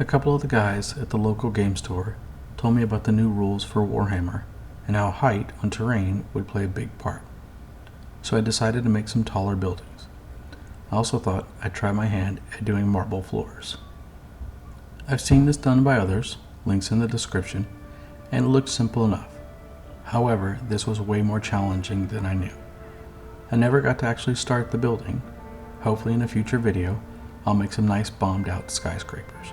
A couple of the guys at the local game store told me about the new rules for Warhammer and how height on terrain would play a big part. So I decided to make some taller buildings. I also thought I'd try my hand at doing marble floors. I've seen this done by others, links in the description, and it looked simple enough. However, this was way more challenging than I knew. I never got to actually start the building. Hopefully in a future video, I'll make some nice bombed out skyscrapers.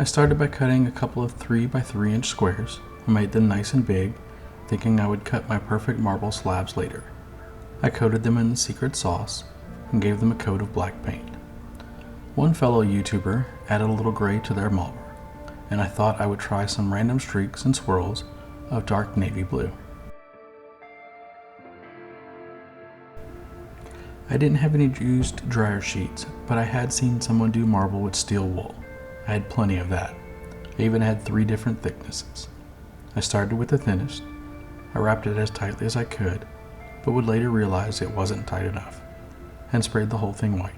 I started by cutting a couple of 3x3 inch squares and made them nice and big, thinking I would cut my perfect marble slabs later. I coated them in the secret sauce and gave them a coat of black paint. One fellow YouTuber added a little gray to their marble, and I thought I would try some random streaks and swirls of dark navy blue. I didn't have any used dryer sheets, but I had seen someone do marble with steel wool. I had plenty of that. I even had 3 different thicknesses. I started with the thinnest. I wrapped it as tightly as I could, but would later realize it wasn't tight enough, and sprayed the whole thing white.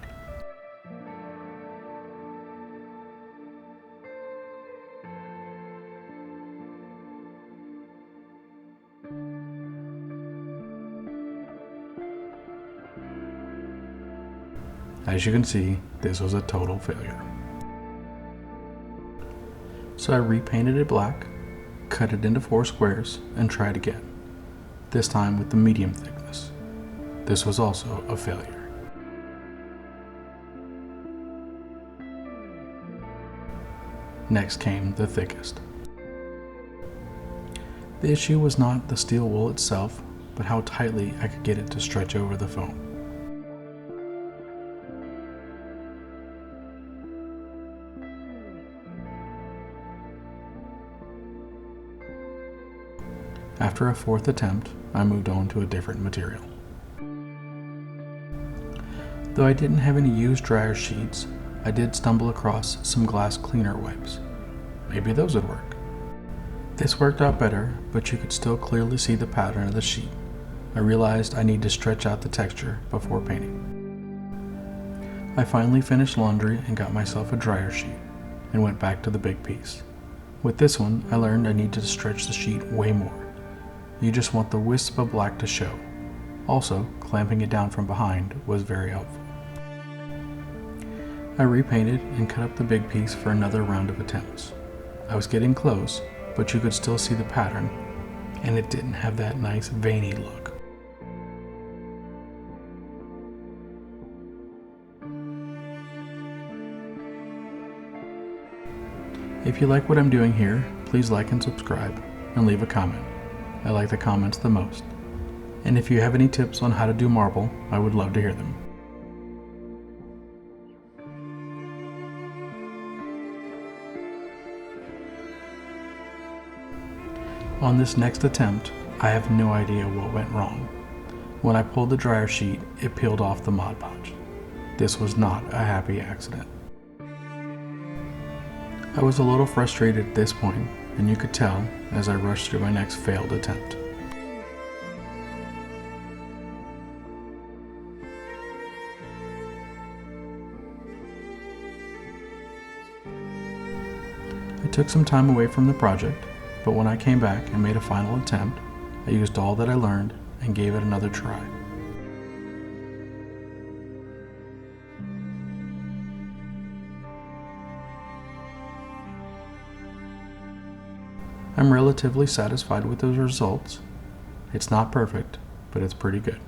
As you can see, this was a total failure. So I repainted it black, cut it into 4 squares, and tried again, this time with the medium thickness. This was also a failure. Next came the thickest. The issue was not the steel wool itself, but how tightly I could get it to stretch over the foam. After a 4th attempt, I moved on to a different material. Though I didn't have any used dryer sheets, I did stumble across some glass cleaner wipes. Maybe those would work. This worked out better, but you could still clearly see the pattern of the sheet. I realized I need to stretch out the texture before painting. I finally finished laundry and got myself a dryer sheet, and went back to the big piece. With this one, I learned I needed to stretch the sheet way more. You just want the wisp of black to show. Also, clamping it down from behind was very helpful. I repainted and cut up the big piece for another round of attempts. I was getting close, but you could still see the pattern, and it didn't have that nice veiny look. If you like what I'm doing here, please like and subscribe, and leave a comment. I like the comments the most. And if you have any tips on how to do marble, I would love to hear them. On this next attempt, I have no idea what went wrong. When I pulled the dryer sheet, it peeled off the Mod Podge. This was not a happy accident. I was a little frustrated at this point, and you could tell as I rushed through my next failed attempt. I took some time away from the project, but when I came back and made a final attempt, I used all that I learned and gave it another try. I'm relatively satisfied with those results. It's not perfect, but it's pretty good.